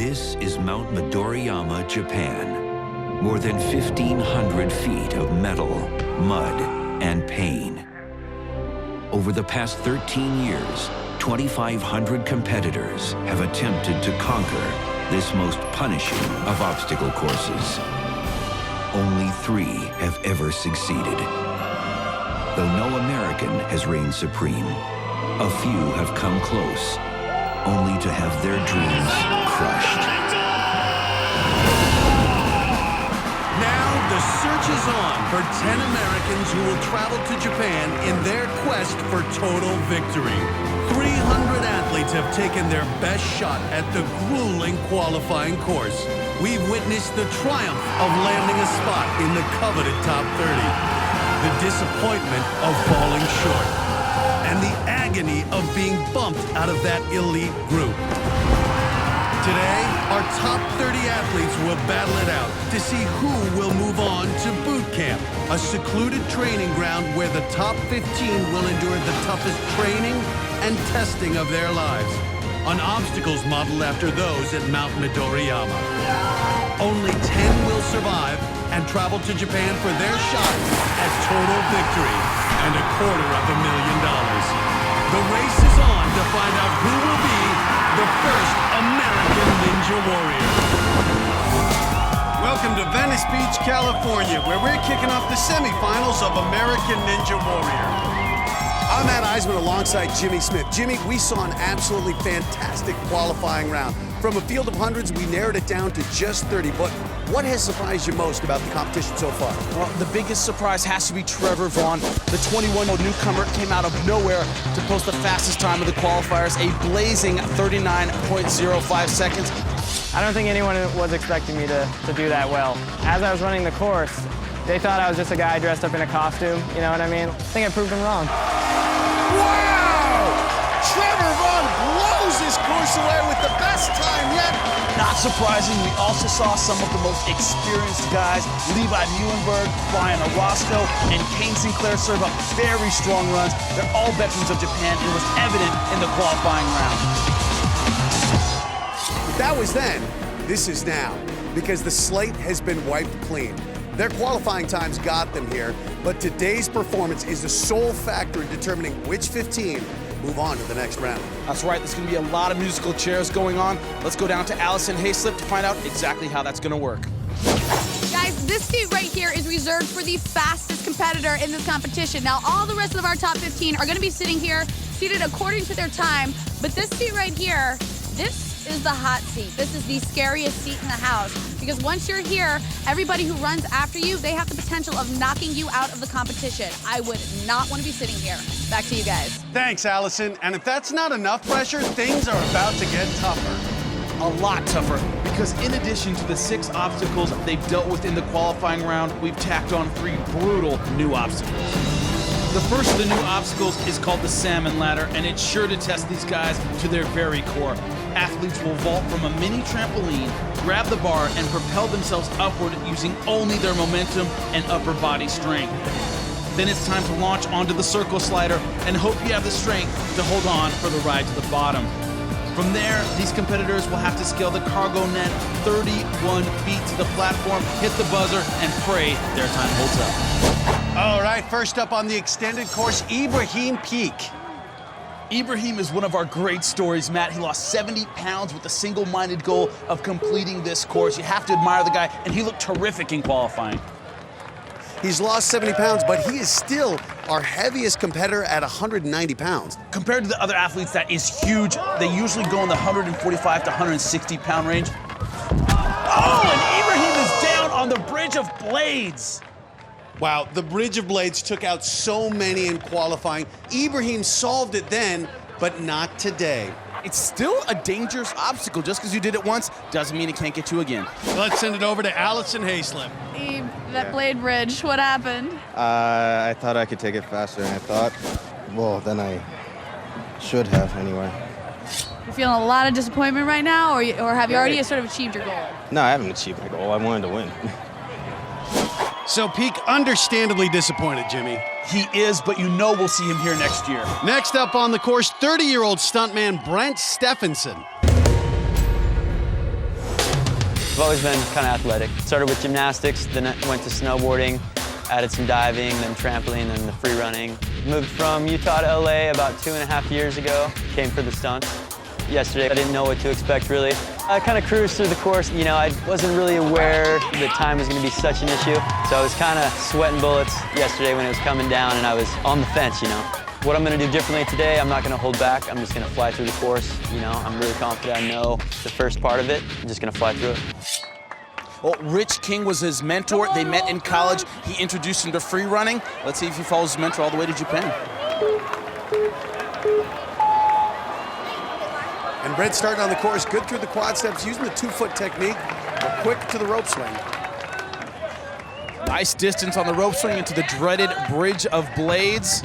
This is Mount Midoriyama, Japan. More than 1,500 feet of metal, mud, and pain. Over the past 13 years, 2,500 competitors have attempted to conquer this most punishing of obstacle courses. Only 3 have ever succeeded. Though no American has reigned supreme, a few have come close, only to have their dreams crushed. Now the search is on for 10 Americans who will travel to Japan in their quest for total victory. 300 athletes have taken their best shot at the grueling qualifying course. We've witnessed the triumph of landing a spot in the coveted top 30, the disappointment of falling short, and the agony of being bumped out of that elite group. Today, our top 30 athletes will battle it out to see who will move on to boot camp, a secluded training ground where the top 15 will endure the toughest training and testing of their lives, on obstacles modeled after those at Mount Midoriyama. Only 10 will survive and travel to Japan for their shot at total victory and $250,000. The race is on to find out who will be the first American Ninja Warrior. Welcome to Venice Beach, California, where we're kicking off the semifinals of American Ninja Warrior. I'm Matt Eisman alongside Jimmy Smith. Jimmy, we saw an absolutely fantastic qualifying round. From a field of hundreds, we narrowed it down to just 30. But what has surprised you most about the competition so far? Well, the biggest surprise has to be Trevor Vaughn. The 21-year-old newcomer came out of nowhere to post the fastest time of the qualifiers, a blazing 39.05 seconds. I don't think anyone was expecting me to do that well. As I was running the course, they thought I was just a guy dressed up in a costume, you know what I mean? I think I proved them wrong. Wow! Trevor Vaughn blows his course away with the best time yet. Not surprising, we also saw some of the most experienced guys, Levi Muhlenberg, Brian Orozco, and Kane Sinclair serve up very strong runs. They're all veterans of Japan, and it was evident in the qualifying round. That was then, this is now, because the slate has been wiped clean. Their qualifying times got them here, but today's performance is the sole factor in determining which 15 move on to the next round. That's right, there's gonna be a lot of musical chairs going on. Let's go down to Allison Hayslip to find out exactly how that's gonna work. Guys, this seat right here is reserved for the fastest competitor in this competition. Now, all the rest of our top 15 are gonna be sitting here, seated according to their time, but this seat right here, this is the hot seat. This is the scariest seat in the house, because once you're here, everybody who runs after you, they have the potential of knocking you out of the competition. I would not want to be sitting here. Back to you guys. Thanks, Allison. And if that's not enough pressure, things are about to get tougher. A lot tougher, because in addition to the 6 obstacles they've dealt with in the qualifying round, we've tacked on 3 brutal new obstacles. The first of the new obstacles is called the Salmon Ladder, and it's sure to test these guys to their very core. Athletes will vault from a mini trampoline, grab the bar, and propel themselves upward using only their momentum and upper body strength. Then it's time to launch onto the circle slider and hope you have the strength to hold on for the ride to the bottom. From there, these competitors will have to scale the cargo net 31 feet to the platform, hit the buzzer, and pray their time holds up. All right, first up on the extended course, Ibrahim Peak. Ibrahim is one of our great stories, Matt. He lost 70 pounds with the single-minded goal of completing this course. You have to admire the guy, and he looked terrific in qualifying. He's lost 70 pounds, but he is still our heaviest competitor at 190 pounds. Compared to the other athletes, that is huge. They usually go in the 145 to 160 pound range. Oh, and Ibrahim is down on the Bridge of Blades. Wow, the Bridge of Blades took out so many in qualifying. Ibrahim solved it then, but not today. It's still a dangerous obstacle. Just because you did it once doesn't mean it can't get you again. Let's send it over to Allison Hayslip. That blade bridge, what happened? I thought I could take it faster, and I thought, well, then I should have anyway. You feeling a lot of disappointment right now, or have you already sort of achieved your goal? No, I haven't achieved my goal. I wanted to win. So Peak understandably disappointed, Jimmy. He is, but you know we'll see him here next year. Next up on the course, 30-year-old stuntman Brent Stephenson. I've always been kind of athletic. Started with gymnastics, then went to snowboarding, added some diving, then trampoline, then the free running. Moved from Utah to LA about 2.5 years ago. Came for the stunts. Yesterday, I didn't know what to expect, really. I kind of cruised through the course. You know, I wasn't really aware that time was going to be such an issue. So I was kind of sweating bullets yesterday when it was coming down, and I was on the fence, you know. What I'm going to do differently today, I'm not going to hold back. I'm just going to fly through the course. You know, I'm really confident I know the first part of it. I'm just going to fly through it. Well, Rich King was his mentor. They met in college. He introduced him to free running. Let's see if he follows his mentor all the way to Japan. And Brent starting on the course, good through the quad steps, using the 2-foot technique, but quick to the rope swing. Nice distance on the rope swing into the dreaded Bridge of Blades.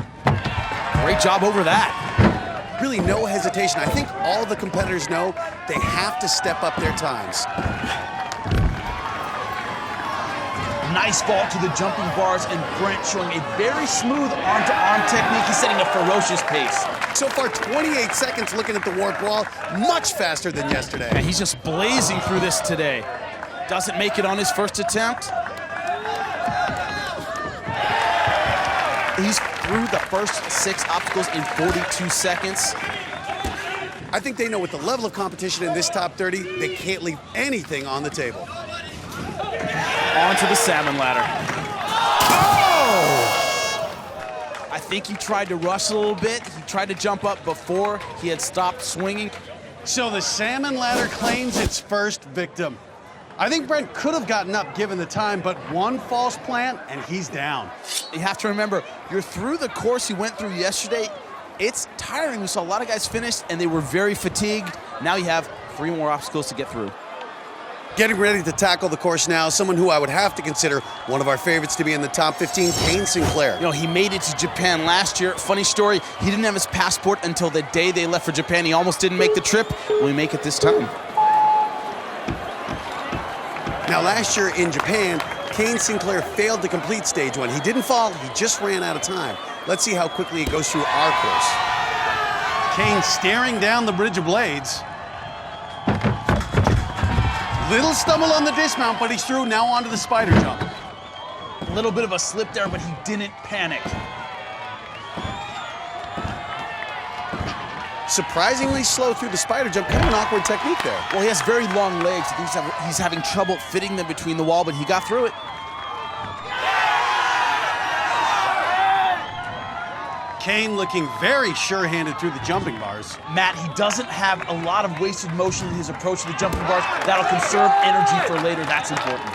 Great job over that. Really no hesitation. I think all the competitors know they have to step up their times. Nice fall to the jumping bars, and Brent showing a very smooth arm-to-arm technique. He's setting a ferocious pace. So far, 28 seconds looking at the warp wall, much faster than yesterday. And he's just blazing through this today. Doesn't make it on his first attempt. He's through the first 6 obstacles in 42 seconds. I think they know with the level of competition in this top 30, they can't leave anything on the table. Onto the salmon ladder. Oh! I think he tried to rush a little bit. He tried to jump up before he had stopped swinging. So the salmon ladder claims its first victim. I think Brent could have gotten up given the time, but one false plant and he's down. You have to remember, you're through the course you went through yesterday. It's tiring. We saw a lot of guys finish and they were very fatigued. Now you have 3 more obstacles to get through. Getting ready to tackle the course now, someone who I would have to consider one of our favorites to be in the top 15, Kane Sinclair. You know, he made it to Japan last year. Funny story, he didn't have his passport until the day they left for Japan. He almost didn't make the trip. Will he make it this time? Now, last year in Japan, Kane Sinclair failed to complete stage 1. He didn't fall, he just ran out of time. Let's see how quickly he goes through our course. Kane staring down the Bridge of Blades. Little stumble on the dismount, but he's through. Now onto the spider jump. A little bit of a slip there, but he didn't panic. Surprisingly slow through the spider jump. Kind of an awkward technique there. Well, he has very long legs. I think he's having trouble fitting them between the wall, but he got through it. Kane looking very sure-handed through the jumping bars. Matt, he doesn't have a lot of wasted motion in his approach to the jumping bars. That'll conserve energy for later. That's important.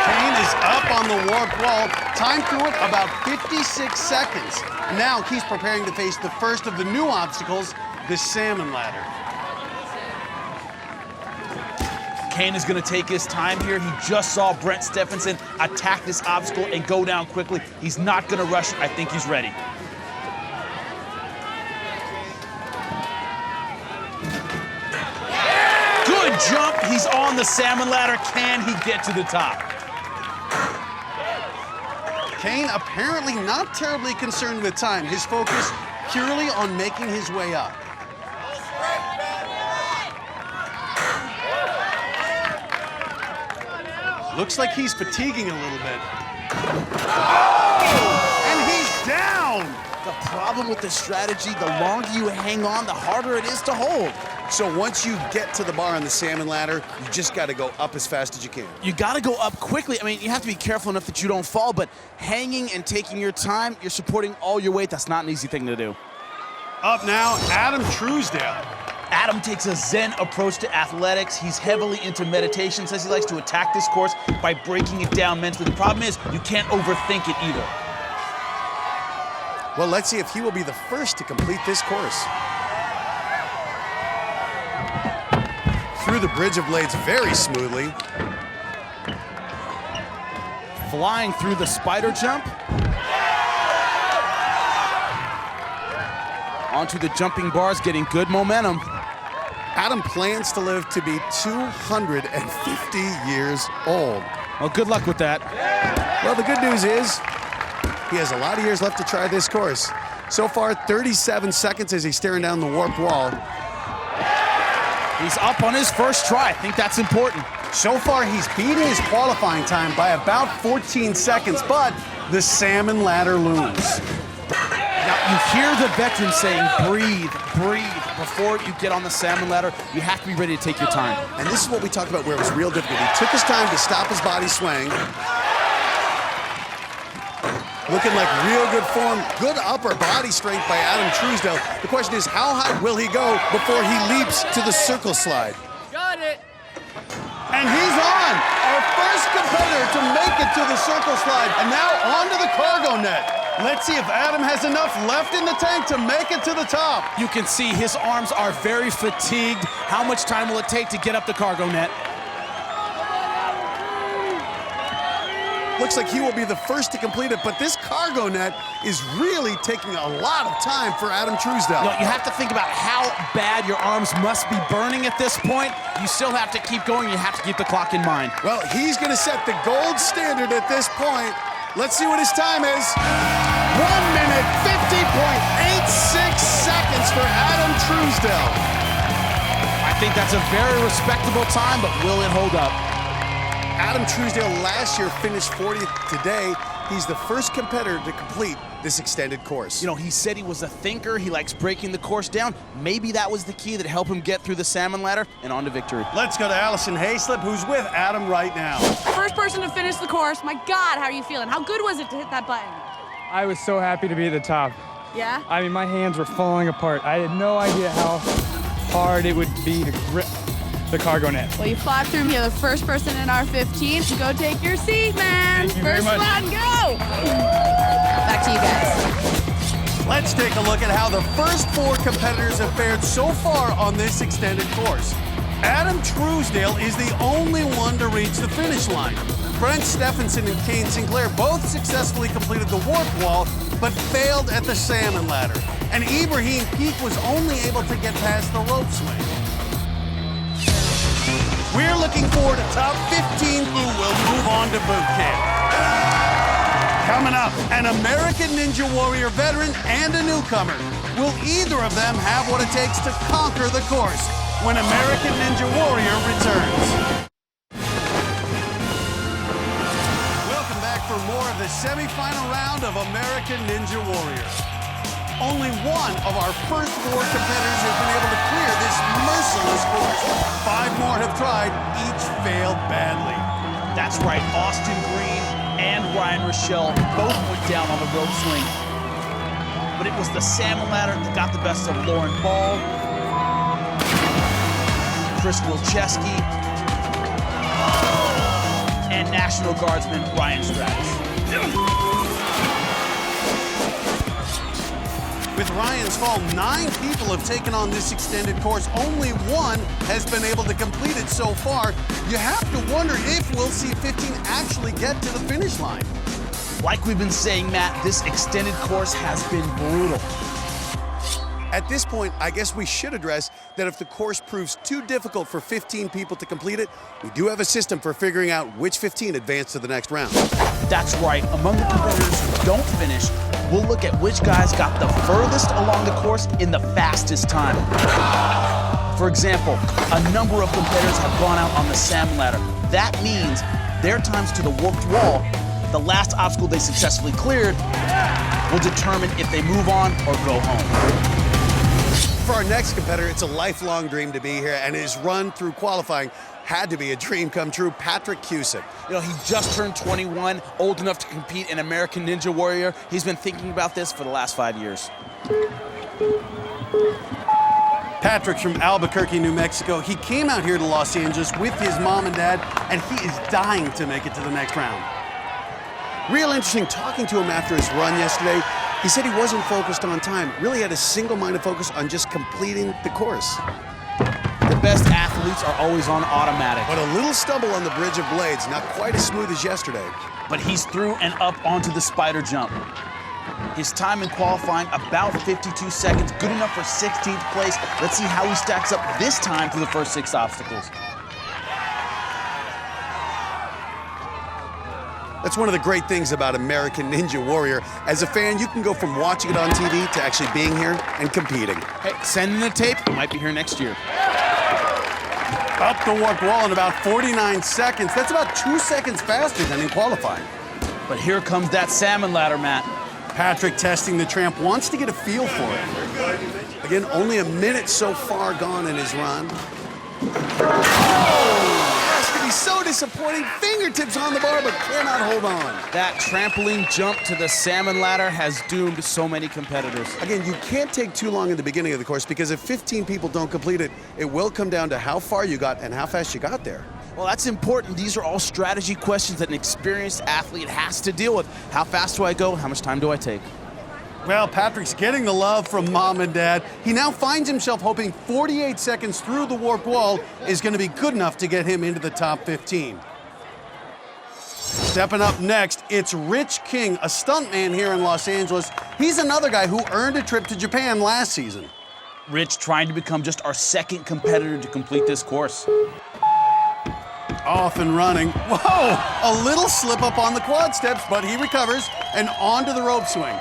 Kane is up on the warp wall. Time through it about 56 seconds. Now he's preparing to face the first of the new obstacles, the salmon ladder. Kane is going to take his time here. He just saw Brent Stephenson attack this obstacle and go down quickly. He's not going to rush it. I think he's ready. Good jump. He's on the salmon ladder. Can he get to the top? Kane apparently not terribly concerned with time. His focus purely on making his way up. Looks like he's fatiguing a little bit. Oh! And he's down! The problem with this strategy, the longer you hang on, the harder it is to hold. So once you get to the bar on the salmon ladder, you just got to go up as fast as you can. You got to go up quickly. I mean, you have to be careful enough that you don't fall, but hanging and taking your time, you're supporting all your weight. That's not an easy thing to do. Up now, Adam Truesdale. Adam takes a Zen approach to athletics. He's heavily into meditation, says he likes to attack this course by breaking it down mentally. The problem is you can't overthink it either. Well, let's see if he will be the first to complete this course. Through the Bridge of Blades very smoothly. Flying through the spider jump. Onto the jumping bars, getting good momentum. Adam plans to live to be 250 years old. Well, good luck with that. Well, the good news is He has a lot of years left to try this course. So far, 37 seconds as he's staring down the warped wall. He's up on his first try. I think that's important. So far, he's beating his qualifying time by about 14 seconds, but the salmon ladder looms. Now, you hear the veteran saying, breathe, breathe. Before you get on the salmon ladder, you have to be ready to take your time. And this is what we talked about where it was real difficult. He took his time to stop his body swaying. Looking like real good form, good upper body strength by Adam Truesdale. The question is, how high will he go before he leaps to the circle slide? Got it. And he's on! Our first competitor to make it to the circle slide, and now onto the cargo net. Let's see if Adam has enough left in the tank to make it to the top. You can see his arms are very fatigued. How much time will it take to get up the cargo net? Looks like he will be the first to complete it, but this cargo net is really taking a lot of time for Adam Truesdale. No, you have to think about how bad your arms must be burning at this point. You still have to keep going. You have to keep the clock in mind. Well, he's going to set the gold standard at this point. Let's see what his time is. 1 minute, 50.86 seconds for Adam Truesdale. I think that's a very respectable time, but will it hold up? Adam Truesdale last year finished 40th. Today, he's the first competitor to complete this extended course. You know, he said he was a thinker. He likes breaking the course down. Maybe that was the key that helped him get through the salmon ladder and on to victory. Let's go to Allison Hayslip, who's with Adam right now. First person to finish the course. My God, how are you feeling? How good was it to hit that button? I was so happy to be at the top. Yeah? I mean, my hands were falling apart. I had no idea how hard it would be to grip the cargo net. Well, you fought through. You're the first person in our 15. So go take your seat, man. Thank you very First much. one, go! Back to you guys. Let's take a look at how the first 4 competitors have fared so far on this extended course. Adam Truesdale is the only one to reach the finish line. Brent Stephenson and Kane Sinclair both successfully completed the warp wall, but failed at the salmon ladder. And Ibrahim Peak was only able to get past the rope swing. We're looking forward to top 15 who will move on to boot camp. Coming up, an American Ninja Warrior veteran and a newcomer. Will either of them have what it takes to conquer the course when American Ninja Warrior returns? Welcome back for more of the semifinal round of American Ninja Warrior. Only one of our first 4 competitors has been able to clear this merciless course. 5 more have tried, each failed badly. That's right, Austin Green and Ryan Rochelle both went down on the rope swing. But it was the salmon ladder that got the best of Lauren Ball, Chris Wilczewski, and National Guardsman Ryan Stratus. With Ryan's fall, 9 people have taken on this extended course. Only 1 has been able to complete it so far. You have to wonder if we'll see 15 actually get to the finish line. Like we've been saying, Matt, this extended course has been brutal. At this point, I guess we should address that if the course proves too difficult for 15 people to complete it, we do have a system for figuring out which 15 advance to the next round. That's right. Among the competitors who don't finish, we'll look at which guys got the furthest along the course in the fastest time. For example, a number of competitors have gone out on the salmon ladder. That means their times to the warped wall, the last obstacle they successfully cleared, will determine if they move on or go home. For our next competitor, it's a lifelong dream to be here, and his run through qualifying had to be a dream come true. Patrick Cusick. You know, he just turned 21, old enough to compete in American Ninja Warrior. He's been thinking about this for the last 5 years. Patrick's from Albuquerque, New Mexico. He came out here to Los Angeles with his mom and dad, and he is dying to make it to the next round. Real interesting talking to him after his run yesterday. He said he wasn't focused on time, really had a single-minded focus on just completing the course. The best athletes are always on automatic. But a little stumble on the Bridge of Blades, not quite as smooth as yesterday. But he's through and up onto the spider jump. His time in qualifying, about 52 seconds, good enough for 16th place. Let's see how he stacks up this time through the first 6 obstacles. That's one of the great things about American Ninja Warrior. As a fan, you can go from watching it on TV to actually being here and competing. Hey, send in the tape. We might be here next year. Up the warped wall in about 49 seconds. That's about 2 seconds faster than in qualifying. But here comes that salmon ladder, Matt. Patrick, testing the tramp, wants to get a feel for it. Again, only a minute so far gone in his run. That's going to be so disappointing. Fingertips on the bar, but cannot hold on. That trampoline jump to the salmon ladder has doomed so many competitors. Again, you can't take too long in the beginning of the course because if 15 people don't complete it, it will come down to how far you got and how fast you got there. Well, that's important. These are all strategy questions that an experienced athlete has to deal with. How fast do I go? How much time do I take? Well, Patrick's getting the love from mom and dad. He now finds himself hoping 48 seconds through the warped wall is going to be good enough to get him into the top 15. Stepping up next, it's Rich King, a stuntman here in Los Angeles. He's another guy who earned a trip to Japan last season. Rich trying to become just our second competitor to complete this course. Off and running. Whoa! A little slip up on the quad steps, but he recovers and onto the rope swing.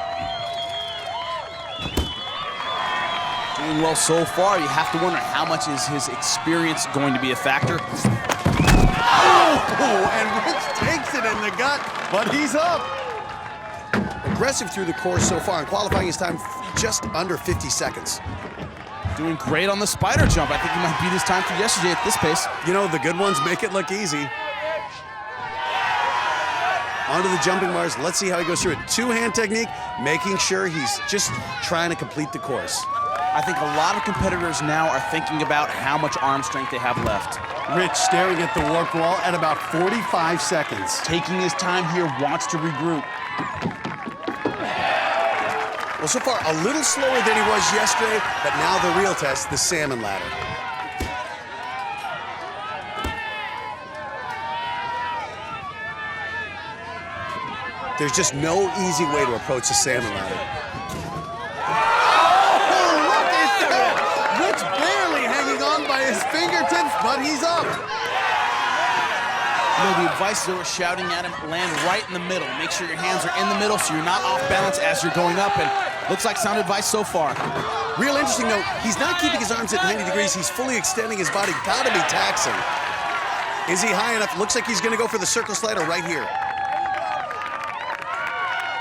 Doing well so far. You have to wonder how much is his experience going to be a factor. Oh, and Rich takes it in the gut, but he's up. Aggressive through the course so far, and qualifying his time just under 50 seconds. Doing great on the spider jump. I think he might beat his time from yesterday at this pace. You know, the good ones make it look easy. Onto the jumping bars. Let's see how he goes through it. Two-hand technique, making sure he's just trying to complete the course. I think a lot of competitors now are thinking about how much arm strength they have left. Rich staring at the warped wall at about 45 seconds. Taking his time here, wants to regroup. Well, so far, a little slower than he was yesterday, but now the real test, the salmon ladder. There's just no easy way to approach the salmon ladder. Oh, look at that! Rich barely hanging on by his fingertips, but he's up. You know, the advice they were shouting at him, land right in the middle. Make sure your hands are in the middle so you're not off balance as you're going up, and looks like sound advice so far. Real interesting, though, he's not keeping his arms at 90 degrees. He's fully extending his body. Gotta be taxing. Is he high enough? Looks like he's gonna go for the circle slider right here.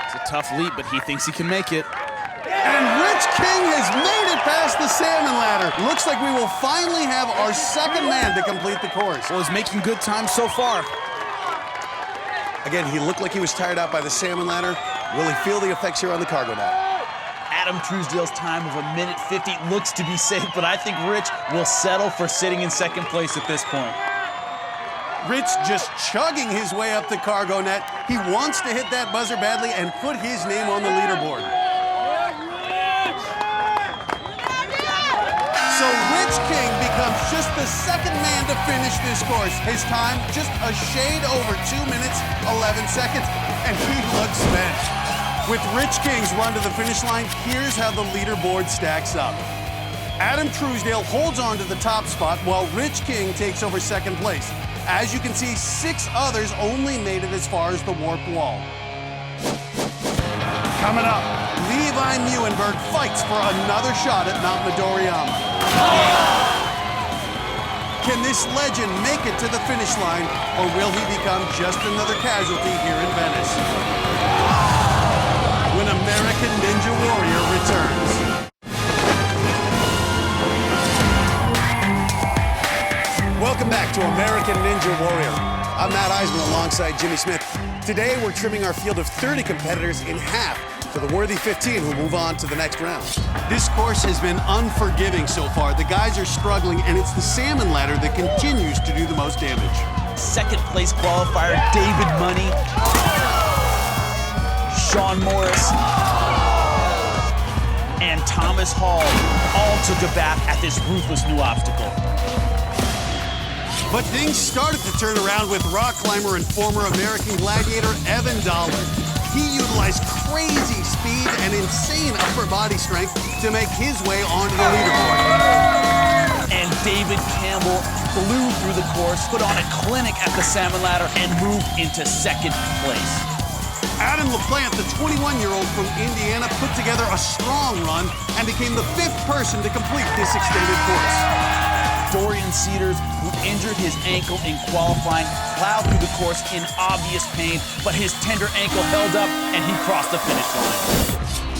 It's a tough leap, but he thinks he can make it. And Rich King has made it past the salmon ladder. Looks like we will finally have our second man to complete the course. Well, he's making good time so far. Again, he looked like he was tired out by the salmon ladder. Will he feel the effects here on the cargo net? Adam Truesdale's time of 1:50 looks to be safe, but I think Rich will settle for sitting in second place at this point. Rich just chugging his way up the cargo net. He wants to hit that buzzer badly and put his name on the leaderboard. So Rich King becomes just the second man to finish this course. His time just a shade over 2 minutes, 11 seconds, and he looks spent. With Rich King's run to the finish line, here's how the leaderboard stacks up. Adam Truesdale holds on to the top spot while Rich King takes over second place. As you can see, 6 others only made it as far as the warped wall. Coming up, Levi Muenberg fights for another shot at Mount Midoriyama. Can this legend make it to the finish line, or will he become just another casualty here in Venice? When American Ninja Warrior returns. Welcome back to American Ninja Warrior. I'm Matt Eisman alongside Jimmy Smith. Today we're trimming our field of 30 competitors in half to the worthy 15 who move on to the next round. This course has been unforgiving so far. The guys are struggling, and it's the salmon ladder that continues to do the most damage. Second place qualifier, David Money, Sean Morris, and Thomas Hall all took a bath at this ruthless new obstacle. But things started to turn around with rock climber and former American gladiator Evan Dollar. He utilized crazy speed and insane upper body strength to make his way onto the leaderboard. And David Campbell flew through the course, put on a clinic at the salmon ladder, and moved into second place. Adam LaPlante, the 21-year-old from Indiana, put together a strong run and became the 5th person to complete this extended course. Dorian Cedars, who injured his ankle in qualifying, plowed through the course in obvious pain, but his tender ankle held up and he crossed the finish line.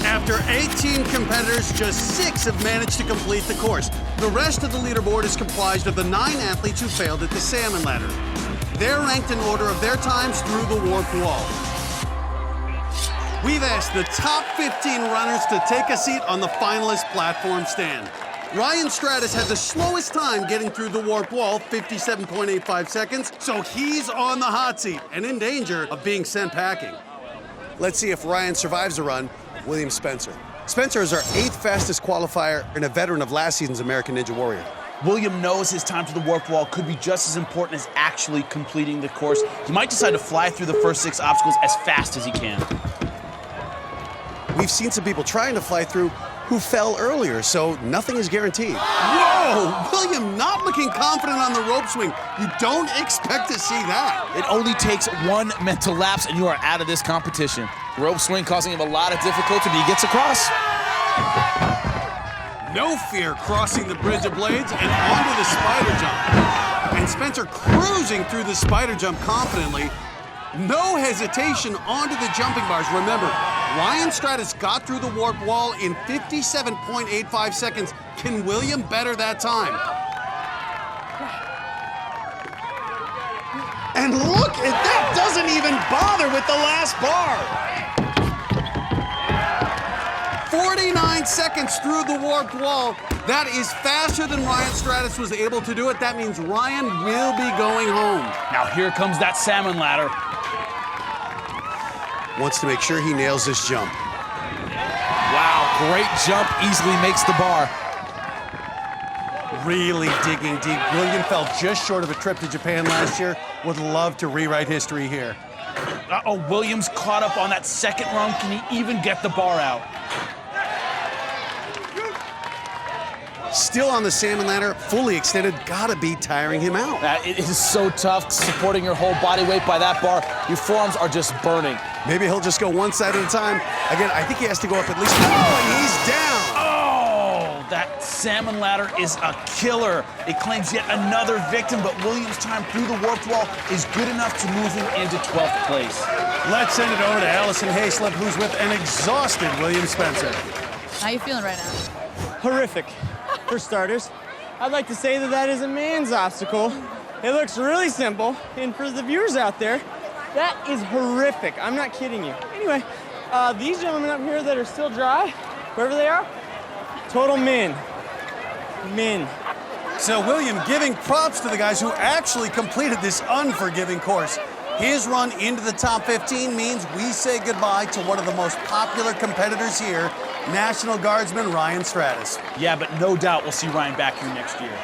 After 18 competitors, just 6 have managed to complete the course. The rest of the leaderboard is comprised of the 9 athletes who failed at the salmon ladder. They're ranked in order of their times through the warped wall. We've asked the top 15 runners to take a seat on the finalist platform stand. Ryan Stratis had the slowest time getting through the warped wall, 57.85 seconds, so he's on the hot seat and in danger of being sent packing. Let's see if Ryan survives the run. William Spencer. Spencer is our 8th fastest qualifier and a veteran of last season's American Ninja Warrior. William knows his time to the warped wall could be just as important as actually completing the course. He might decide to fly through the first 6 obstacles as fast as he can. We've seen some people trying to fly through who fell earlier, so nothing is guaranteed. Whoa! William not looking confident on the rope swing. You don't expect to see that. It only takes 1 mental lapse and you are out of this competition. Rope swing causing him a lot of difficulty, but he gets across. No fear crossing the bridge of blades and onto the spider jump. And Spencer cruising through the spider jump confidently. No hesitation onto the jumping bars. Remember, Ryan Stratis got through the warped wall in 57.85 seconds. Can William better that time? And look at that, doesn't even bother with the last bar. 49 seconds through the warped wall. That is faster than Ryan Stratis was able to do it. That means Ryan will be going home. Now here comes that salmon ladder. Wants to make sure he nails this jump. Wow, great jump, easily makes the bar. Really digging deep. William fell just short of a trip to Japan last year. Would love to rewrite history here. Uh-oh, Williams caught up on that second rung. Can he even get the bar out? Still on the salmon ladder, fully extended, gotta be tiring him out. It is so tough supporting your whole body weight by that bar. Your forearms are just burning. Maybe he'll just go one side at a time. Again, I think he has to go up at least. Oh, and he's down. Oh, that salmon ladder is a killer. It claims yet another victim, but Williams' time through the warped wall is good enough to move him into 12th place. Let's send it over to Allison Hayslip, who's with an exhausted William Spencer. How you feeling right now? Horrific, for starters. I'd like to say that that is a man's obstacle. It looks really simple, and for the viewers out there, that is horrific. I'm not kidding you. Anyway, these gentlemen up here that are still dry, wherever they are, total men. Men. So William giving props to the guys who actually completed this unforgiving course. His run into the top 15 means we say goodbye to one of the most popular competitors here, National Guardsman Ryan Stratis. Yeah, but no doubt we'll see Ryan back here next year.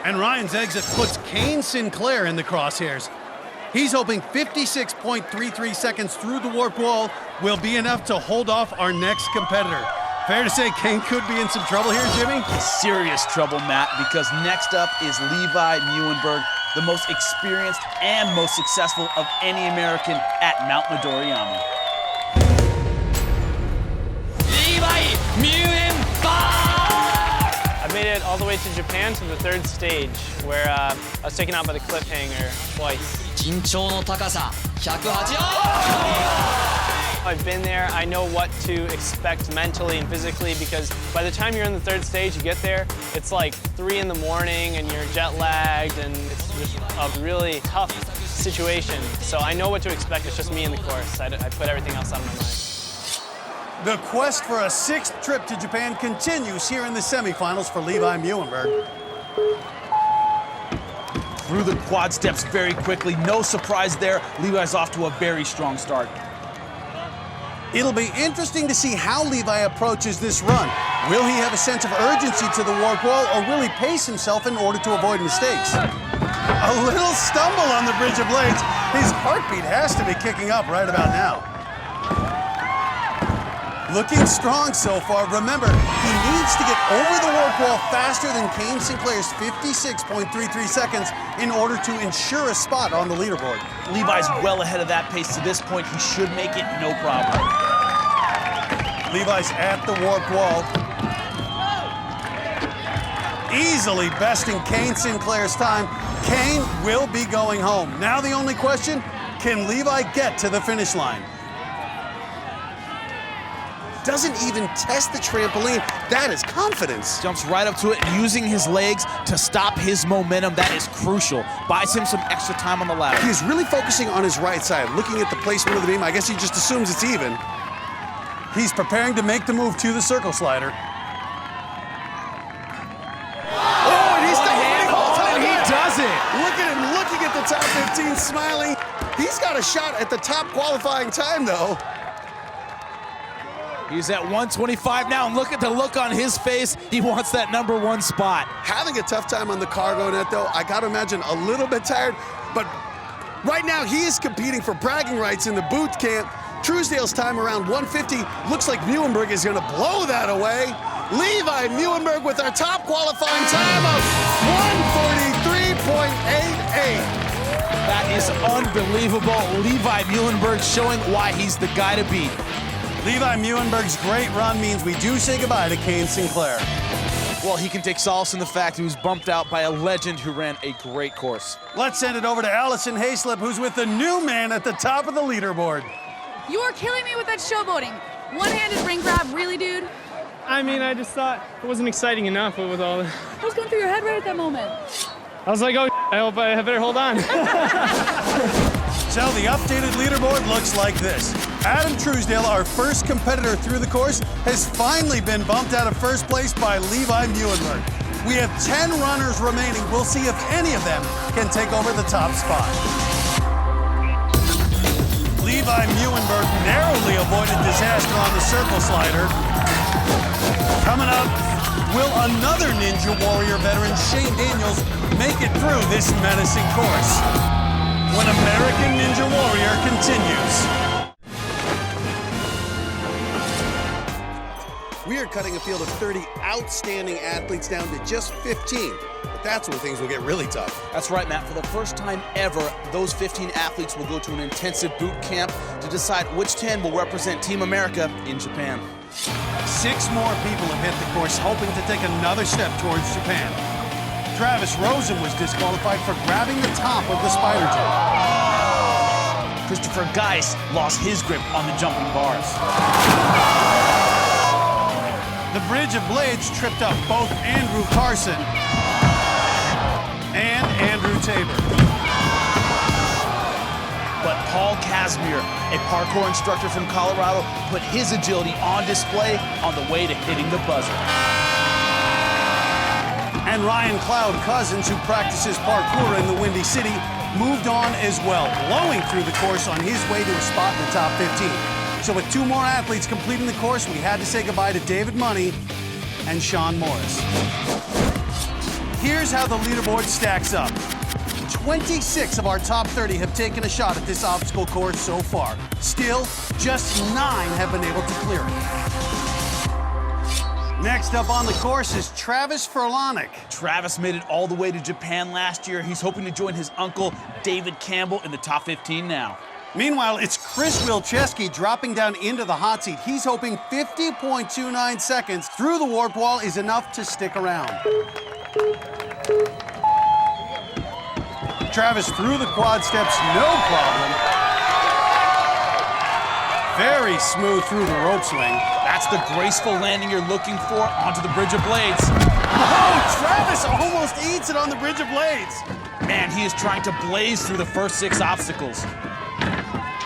And Ryan's exit puts Kane Sinclair in the crosshairs. He's hoping 56.33 seconds through the warped wall will be enough to hold off our next competitor. Fair to say Kane could be in some trouble here, Jimmy? Serious trouble, Matt, because next up is Levi Muhlenberg, the most experienced and most successful of any American at Mount Midoriyama. Levi Muhlenberg! I made it all the way to Japan to the 3rd stage, where I was taken out by the cliffhanger twice. 緊張の高さ180 I've been there, I know what to expect mentally and physically, because by the time you're in the 3rd stage, you get there, it's like 3 in the morning and you're jet lagged and it's just a really tough situation. So I know what to expect, it's just me in the course. I put everything else out of my mind. The quest for a 6th trip to Japan continues here in the semifinals for Levi Muhlenberg. Through the quad steps very quickly, no surprise there. Levi's off to a very strong start. It'll be interesting to see how Levi approaches this run. Will he have a sense of urgency to the warped wall, or will he pace himself in order to avoid mistakes? A little stumble on the bridge of blades. His heartbeat has to be kicking up right about now. Looking strong so far. Remember, he needs to get over the warp wall faster than Kane Sinclair's 56.33 seconds in order to ensure a spot on the leaderboard. Levi's well ahead of that pace to this point. He should make it no problem. Levi's at the warp wall. Easily besting Kane Sinclair's time. Kane will be going home. Now the only question, can Levi get to the finish line? Doesn't even test the trampoline. That is confidence. Jumps right up to it, using his legs to stop his momentum. That is crucial. Buys him some extra time on the ladder. He's really focusing on his right side, looking at the placement of the beam. I guess he just assumes it's even. He's preparing to make the move to the circle slider. Oh, and he's and he does it. Look at him looking at the top 15, smiling. He's got a shot at the top qualifying time, though. He's at 125 now, and look at the look on his face. He wants that #1 spot. Having a tough time on the cargo net, though. I gotta imagine a little bit tired, but right now he is competing for bragging rights in the boot camp. Truesdale's time around 150. Looks like Muhlenberg is gonna blow that away. Levi Muhlenberg with our top qualifying time of 143.88. That is unbelievable. Levi Muhlenberg showing why he's the guy to beat. Levi Muhlenberg's great run means we do say goodbye to Kane Sinclair. Well, he can take solace in the fact he was bumped out by a legend who ran a great course. Let's send it over to Allison Hayslip, who's with the new man at the top of the leaderboard. You are killing me with that showboating. One-handed ring grab, really, dude? I mean, I just thought it wasn't exciting enough with all the... What was going through your head right at that moment? I was like, oh, I hope I better hold on. So the updated leaderboard looks like this. Adam Truesdale, our first competitor through the course, has finally been bumped out of first place by Levi Muhlenberg. We have 10 runners remaining. We'll see if any of them can take over the top spot. Levi Muhlenberg narrowly avoided disaster on the circle slider. Coming up, will another Ninja Warrior veteran, Shane Daniels, make it through this menacing course? When American Ninja Warrior continues. We are cutting a field of 30 outstanding athletes down to just 15. But that's when things will get really tough. That's right, Matt. For the first time ever, those 15 athletes will go to an intensive boot camp to decide which 10 will represent Team America in Japan. 6 more people have hit the course, hoping to take another step towards Japan. Travis Rosen was disqualified for grabbing the top of the spider jump. Christopher Geis lost his grip on the jumping bars. The Bridge of Blades tripped up both Andrew Carson and Andrew Tabor. But Paul Casimir, a parkour instructor from Colorado, put his agility on display on the way to hitting the buzzer. And Ryan Cloud Cousins, who practices parkour in the Windy City, moved on as well, blowing through the course on his way to a spot in the top 15. So with 2 more athletes completing the course, we had to say goodbye to David Money and Sean Morris. Here's how the leaderboard stacks up. 26 of our top 30 have taken a shot at this obstacle course so far. Still, just 9 have been able to clear it. Next up on the course is Travis Furlanick. Travis made it all the way to Japan last year. He's hoping to join his uncle, David Campbell, in the top 15 now. Meanwhile, it's Chris Wilczewski dropping down into the hot seat. He's hoping 50.29 seconds through the warp wall is enough to stick around. Travis through the quad steps, no problem. Very smooth through the rope swing. That's the graceful landing you're looking for onto the Bridge of Blades. Oh, Travis almost eats it on the Bridge of Blades. Man, he is trying to blaze through the first 6 obstacles.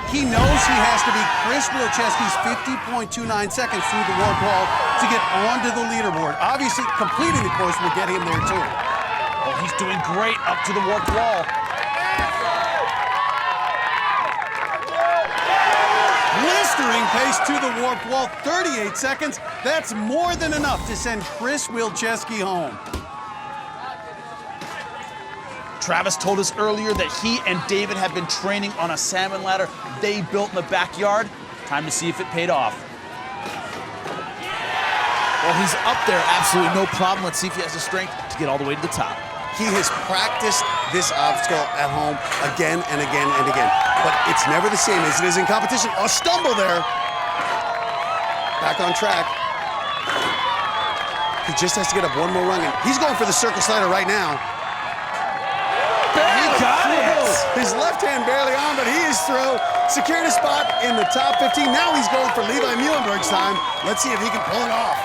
He knows he has to beat Chris Wilczewski's 50.29 seconds through the warp wall to get onto the leaderboard. Obviously, completing the course will get him there too. Oh, he's doing great up to the warp wall. Blistering pace to the warp wall, 38 seconds. That's more than enough to send Chris Wilczewski home. Travis told us earlier that he and David have been training on a salmon ladder they built in the backyard. Time to see if it paid off. Well, he's up there, absolutely no problem. Let's see if he has the strength to get all the way to the top. He has practiced this obstacle at home again and again and again, but it's never the same as it is in competition. A stumble there. Back on track. He just has to get up one more rung, and he's going for the circus ladder right now. He got it! His left hand barely on, but he is through. Secured a spot in the top 15. Now he's going for Levi Muhlenberg's time. Let's see if he can pull it off.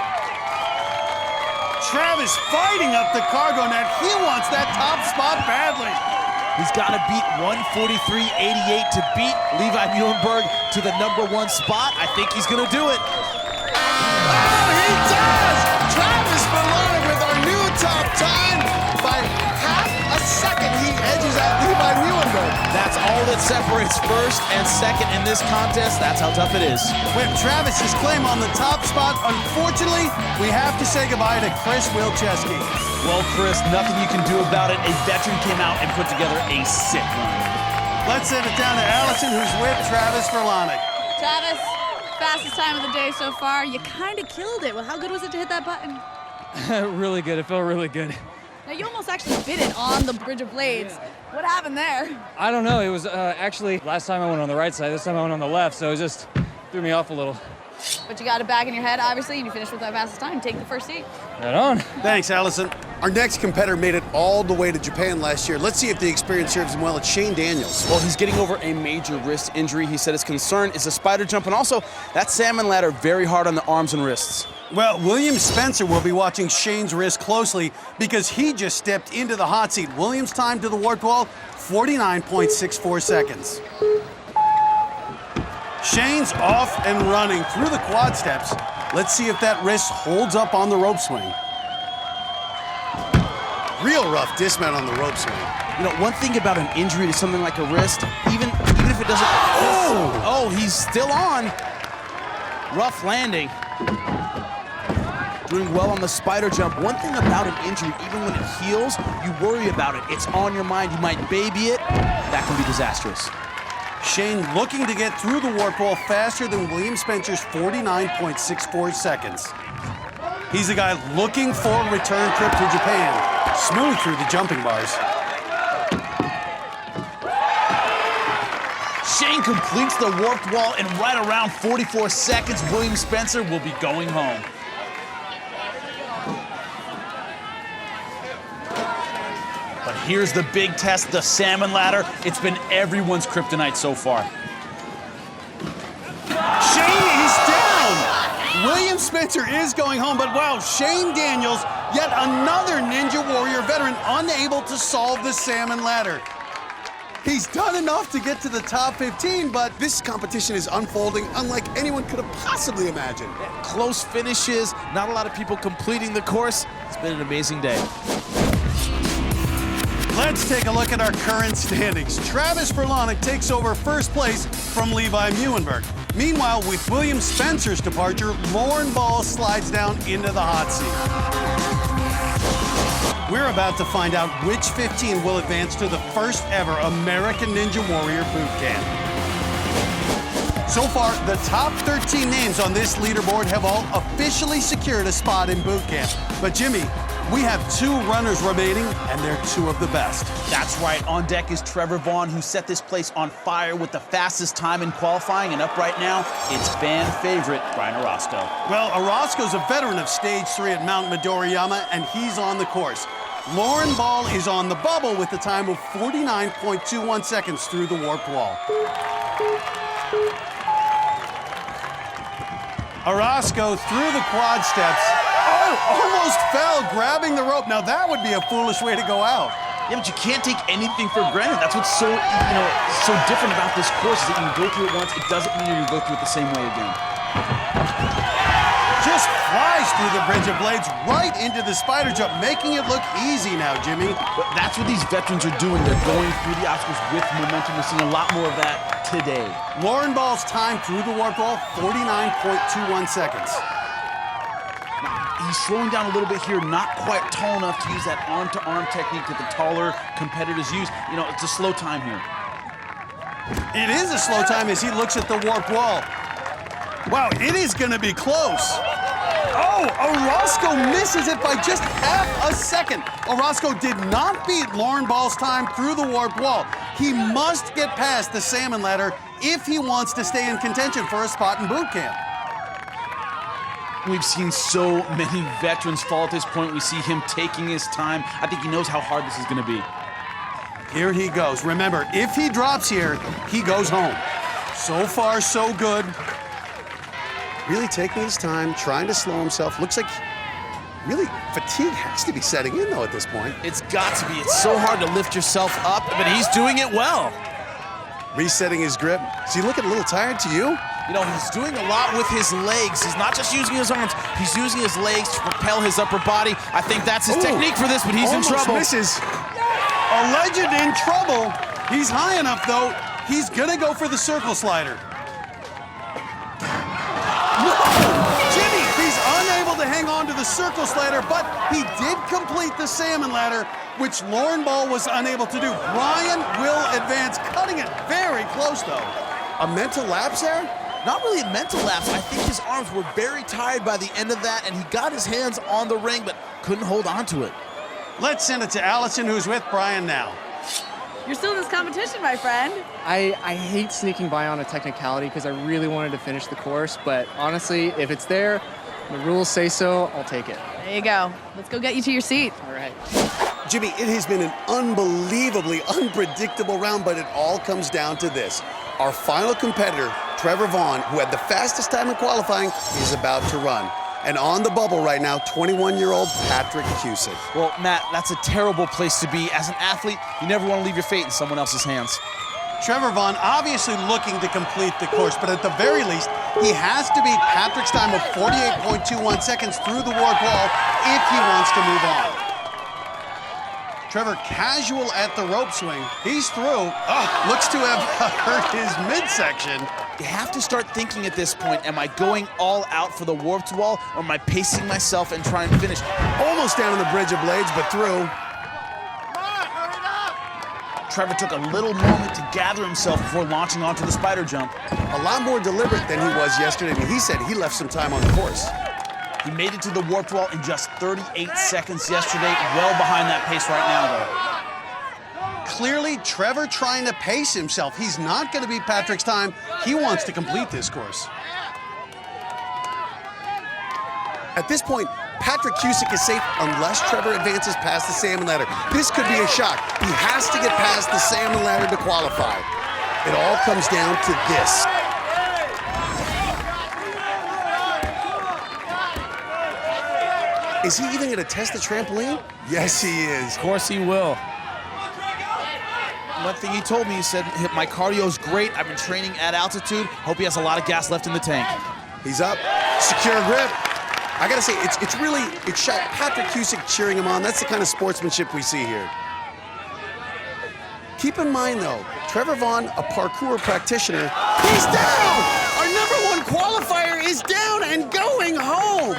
Travis fighting up the cargo net. He wants that top spot badly. He's got to beat 143.88 to beat Levi Muhlenberg to the #1 spot. I think he's going to do it. Oh, he does! Travis Berlonic with our new top time. By half a second, he edges out Levi Muhlenberg. That's all that separates first and second in this contest. That's how tough it is. With Travis's claim on the top spot, unfortunately, we have to say goodbye to Chris Wilczewski. Well, Chris, nothing you can do about it. A veteran came out and put together a sick run. Let's send it down to Allison, who's with Travis Berlonic. Travis, fastest time of the day so far. You kind of killed it. Well, how good was it to hit that button? Really good. It felt really good. Now, you almost actually bit it on the Bridge of Blades. What happened there? I don't know. It was actually last time I went on the right side. This time I went on the left, so it just threw me off a little. But you got it back in your head, obviously, and you finished with that fastest time. Take the first seat. Right on. Thanks, Allison. Our next competitor made it all the way to Japan last year. Let's see if the experience serves him well. It's Shane Daniels. Well, he's getting over a major wrist injury. He said his concern is the spider jump and also that salmon ladder very hard on the arms and wrists. Well, William Spencer will be watching Shane's wrist closely because he just stepped into the hot seat. William's time to the warped wall, 49.64 seconds. Shane's off and running through the quad steps. Let's see if that wrist holds up on the rope swing. Real rough dismount on the rope swing. You know, one thing about an injury to something like a wrist, even if it doesn't... Oh, he's still on. Rough landing. Doing well on the spider jump. One thing about an injury, even when it heals, you worry about it. It's on your mind. You might baby it. That can be disastrous. Shane looking to get through the warp wall faster than William Spencer's 49.64 seconds. He's a guy looking for a return trip to Japan. Smooth through the jumping bars. Shane completes the warped wall in right around 44 seconds. William Spencer will be going home. But here's the big test, the salmon ladder. It's been everyone's kryptonite so far. Shane is down! William Spencer is going home, but wow, Shane Daniels, yet another Ninja Warrior veteran, unable to solve the salmon ladder. He's done enough to get to the top 15, but This competition is unfolding unlike anyone could have possibly imagined. Close finishes, not a lot of people completing the course. It's been an amazing day. let's take a look at our current standings. Travis Berlonic takes over first place from Levi Muhlenberg. Meanwhile, with William Spencer's departure, Lauren Ball slides down into the hot seat. We're about to find out which 15 will advance to the first ever American Ninja Warrior Boot Camp. So far, the top 13 names on this leaderboard have all officially secured a spot in boot camp. But Jimmy, we have 2 runners remaining, and they're 2 of the best. That's right. On deck is Trevor Vaughn, who set this place on fire with the fastest time in qualifying. And up right now, it's fan favorite Brian Orozco. Well, Orozco's a veteran of Stage 3 at Mount Midoriyama, and he's on the course. Lauren Ball is on the bubble with a time of 49.21 seconds through the warped wall. Orozco through the quad steps. Oh, almost fell, grabbing the rope. Now that would be a foolish way to go out. Yeah, but you can't take anything for granted. That's what's so, so different about this course is that you can go through it once. It doesn't mean you're going to go through it the same way again. Just flies through the bridge of blades right into the spider jump, making it look easy now, Jimmy. But that's what these veterans are doing. They're going through the obstacles with momentum. We're seeing a lot more of that today. Lauren Ball's time through the warp wall, 49.21 seconds. He's slowing down a little bit here, not quite tall enough to use that arm-to-arm technique that the taller competitors use. It's a slow time here. It is a slow time as he looks at the warped wall. Wow, it is going to be close. Oh, Orozco misses it by just half a second. Orozco did not beat Lauren Ball's time through the warped wall. He must get past the salmon ladder if he wants to stay in contention for a spot in boot camp. We've seen so many veterans fall at this point. We see him taking his time. I think he knows how hard this is going to be. Here he goes. Remember, if he drops here, he goes home. So far, so good. Really taking his time, trying to slow himself. Looks like really fatigue has to be setting in, though, at this point. It's got to be. It's so hard to lift yourself up, but he's doing it well. Resetting his grip. Is he looking a little tired to you? You know, he's doing a lot with his legs. He's not just using his arms. He's using his legs to propel his upper body. I think that's his technique for this, but he's in trouble. Misses. A legend in trouble. He's high enough, though. He's gonna go for the circle slider. No! Jimmy, he's unable to hang on to the circle slider, but he did complete the salmon ladder, which Lauren Ball was unable to do. Brian will advance, cutting it very close, though. A mental lapse there? Not really a mental lapse. I think his arms were very tired by the end of that, and he got his hands on the ring, but couldn't hold on to it. Let's send it to Allison, who's with Brian now. You're still in this competition, my friend. I hate sneaking by on a technicality because I really wanted to finish the course, but honestly, if it's there, the rules say so, I'll take it. There you go. Let's go get you to your seat. All right. Jimmy, it has been an unbelievably unpredictable round, but it all comes down to this. Our final competitor, Trevor Vaughn, who had the fastest time in qualifying, is about to run. And on the bubble right now, 21-year-old Patrick Cusick. Well, Matt, that's a terrible place to be. As an athlete, you never want to leave your fate in someone else's hands. Trevor Vaughn obviously looking to complete the course, but at the very least, he has to beat Patrick's time of 48.21 seconds through the warped wall if he wants to move on. Trevor casual at the rope swing. He's through. Oh, looks to have hurt his midsection. You have to start thinking at this point, am I going all out for the warped wall, or am I pacing myself and trying to finish? Almost down on the bridge of blades, but through. Trevor took a little moment to gather himself before launching onto the spider jump. A lot more deliberate than he was yesterday. He said he left some time on the course. He made it to the warped wall in just 38 seconds yesterday, well behind that pace right now, though. Clearly, Trevor trying to pace himself. He's not going to beat Patrick's time. He wants to complete this course. At this point, Patrick Cusick is safe unless Trevor advances past the salmon ladder. This could be a shock. He has to get past the salmon ladder to qualify. It all comes down to this. Is he even going to test the trampoline? Yes, he is. Of course he will. One thing he told me, he said, my cardio's great. I've been training at altitude. Hope he has a lot of gas left in the tank. He's up. Secure grip. I got to say, it's shot. Patrick Cusick cheering him on. That's the kind of sportsmanship we see here. Keep in mind, though, Trevor Vaughn, a parkour practitioner, he's down! Our #1 qualifier is down and going home!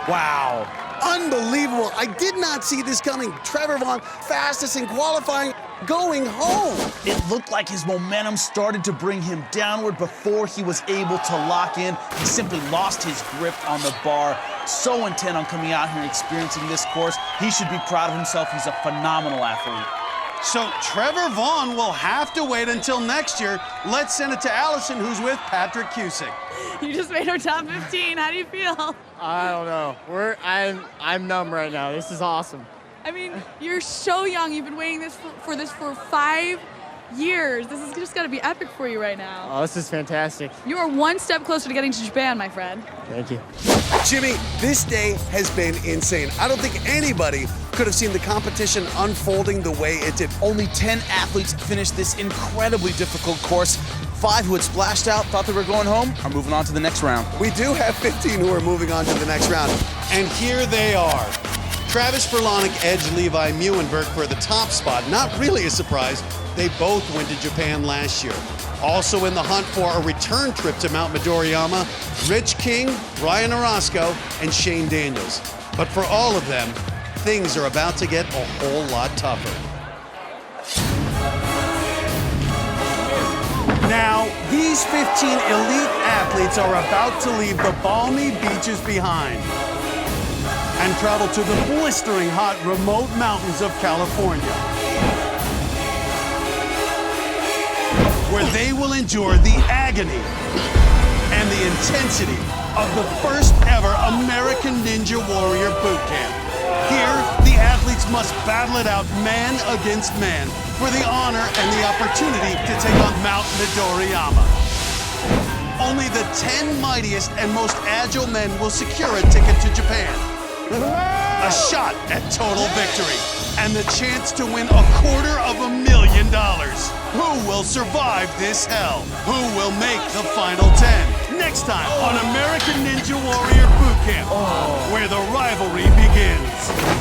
Wow. Unbelievable. I did not see this coming. Trevor Vaughn, fastest in qualifying, going home. It looked like his momentum started to bring him downward before he was able to lock in. He simply lost his grip on the bar. So intent on coming out here and experiencing this course. He should be proud of himself. He's a phenomenal athlete. So Trevor Vaughn will have to wait until next year. Let's send it to Allison, who's with Patrick Cusick. You just made our top 15. How do you feel? I don't know. I'm numb right now. This is awesome. I mean, you're so young. You've been waiting for this for 5 years. This is just got to be epic for you right now. Oh, this is fantastic. You are one step closer to getting to Japan, my friend. Thank you. Jimmy, this day has been insane. I don't think anybody could have seen the competition unfolding the way it did. Only 10 athletes finished this incredibly difficult course. 5 who had splashed out, thought they were going home, are moving on to the next round. We do have 15 who are moving on to the next round. And here they are. Travis Berlonic, Edge, Levi, Muenberg for the top spot. Not really a surprise. They both went to Japan last year. Also in the hunt for a return trip to Mount Midoriyama, Rich King, Ryan Orozco, and Shane Daniels. But for all of them, things are about to get a whole lot tougher. Now, these 15 elite athletes are about to leave the balmy beaches behind and travel to the blistering hot remote mountains of California, where they will endure the agony and the intensity of the first ever American Ninja Warrior boot camp. Here, the athletes must battle it out man against man for the honor and the opportunity to take on Mount Midoriyama. Only the 10 mightiest and most agile men will secure a ticket to Japan. A shot at total victory and the chance to win $250,000. Who will survive this hell? Who will make the final 10? Next time on American Ninja Warrior Boot Camp, where the rivalry begins.